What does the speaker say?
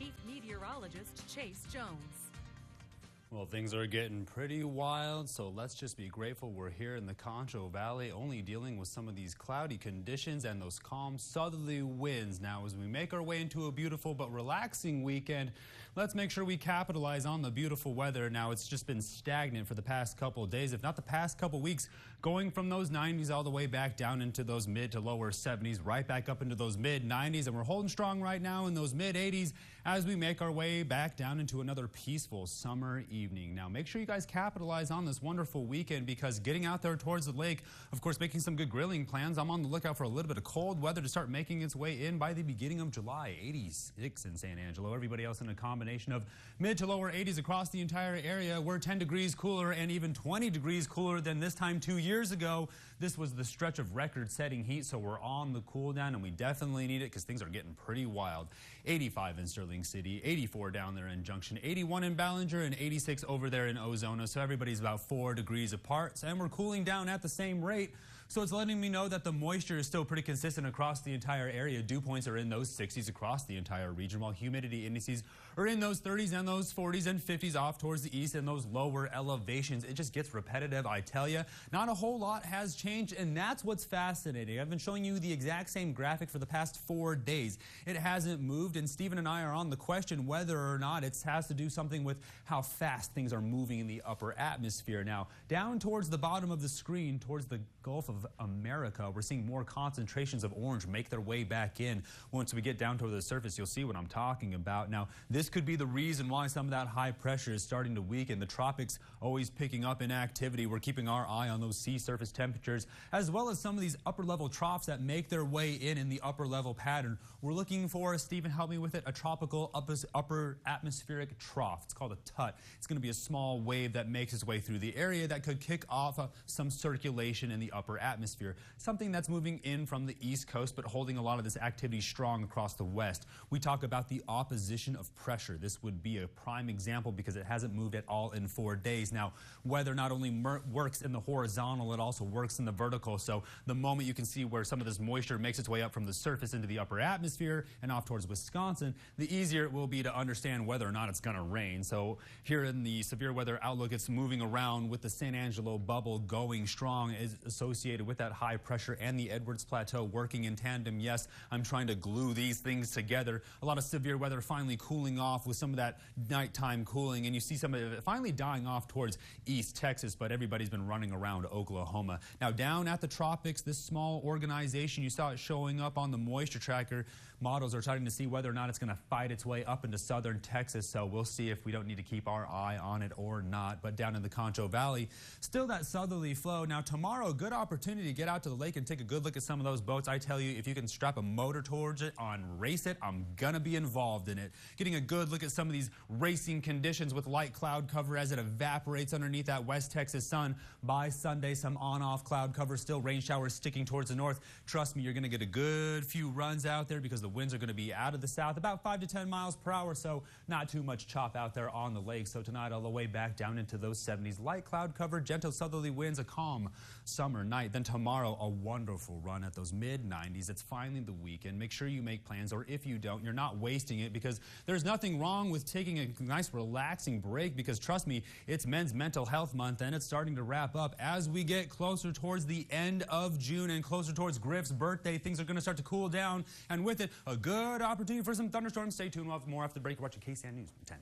Chief Meteorologist Chase Jones. Well, things are getting pretty wild, so let's just be grateful we're here in the Concho Valley, only dealing with some of these cloudy conditions and those calm southerly winds. Now, as we make our way into a beautiful but relaxing weekend, let's make sure we capitalize on the beautiful weather. Now, it's just been stagnant for the past couple of days, if not the past couple weeks, going from those 90s all the way back down into those mid to lower 70s, right back up into those mid 90s, and we're holding strong right now in those mid 80s as we make our way back down into another peaceful summer evening. Now, make sure you guys capitalize on this wonderful weekend, because getting out there towards the lake, of course, making some good grilling plans. I'm on the lookout for a little bit of cold weather to start making its way in by the beginning of July. 86 in San Angelo. Everybody else in a combination of mid to lower 80s across the entire area. We're 10 degrees cooler and even 20 degrees cooler than this time 2 years ago. This was the stretch of record-setting heat, so we're on the cool down, and we definitely need it because things are getting pretty wild. 85 in Sterling City, 84 down there in Junction, 81 in Ballinger, and 86 over there in Ozona, so everybody's about 4 degrees apart, and we're cooling down at the same rate. So it's letting me know that the moisture is still pretty consistent across the entire area. Dew points are in those 60s across the entire region, while humidity indices are in those 30s and those 40s and 50s off towards the east and those lower elevations. It just gets repetitive, I tell you. Not a whole lot has changed, and that's what's fascinating. I've been showing you the exact same graphic for the past 4 days. It hasn't moved, and Stephen and I are on the question whether or not it has to do something with how fast things are moving in the upper atmosphere. Now, down towards the bottom of the screen, towards the Gulf of America, we're seeing more concentrations of orange make their way back in. Once we get down to the surface, you'll see what I'm talking about. Now, this could be the reason why some of that high pressure is starting to weaken. The tropics always picking up in activity. We're keeping our eye on those sea surface temperatures, as well as some of these upper level troughs that make their way in the upper level pattern. We're looking for, Stephen, help me with it, a tropical upper atmospheric trough. It's called a tut. It's going to be a small wave that makes its way through the area that could kick off some circulation in the upper atmosphere. Something that's moving in from the east coast, but holding a lot of this activity strong across the west. We talk about the opposition of pressure. This would be a prime example because it hasn't moved at all in 4 days. Now, weather not only works in the horizontal, it also works in the vertical. So the moment you can see where some of this moisture makes its way up from the surface into the upper atmosphere and off towards Wisconsin, the easier it will be to understand whether or not it's going to rain. So here in the severe weather outlook, it's moving around with the San Angelo bubble going strong, is associated with that high pressure and the Edwards Plateau working in tandem. Yes, I'm trying to glue these things together. A lot of severe weather finally cooling off with some of that nighttime cooling, and you see some of it finally dying off towards East Texas, but everybody's been running around Oklahoma. Now, down at the tropics, this small organization, you saw it showing up on the moisture tracker. Models are starting to see whether or not it's going to fight its way up into southern Texas, so we'll see if we don't need to keep our eye on it or not. But down in the Concho Valley, still that southerly flow. Now, tomorrow, good opportunity to get out to the lake and take a good look at some of those boats. I tell you, if you can strap a motor towards it on Race It, I'm gonna be involved in it. Getting a good look at some of these racing conditions with light cloud cover as it evaporates underneath that West Texas sun. By Sunday, some on-off cloud cover, still rain showers sticking towards the north. Trust me, you're gonna get a good few runs out there because the winds are gonna be out of the south, about 5 to 10 miles per hour, so not too much chop out there on the lake. So tonight, all the way back down into those 70s. Light cloud cover, gentle southerly winds, a calm summer night. Then tomorrow, a wonderful run at those mid-90s. It's finally the weekend. Make sure you make plans, or if you don't, you're not wasting it, because there's nothing wrong with taking a nice relaxing break, because trust me, it's Men's Mental Health Month, and it's starting to wrap up. As we get closer towards the end of June and closer towards Griff's birthday, things are going to start to cool down, and with it, a good opportunity for some thunderstorms. Stay tuned. We'll have more after the break. You're watching KSAN News 10.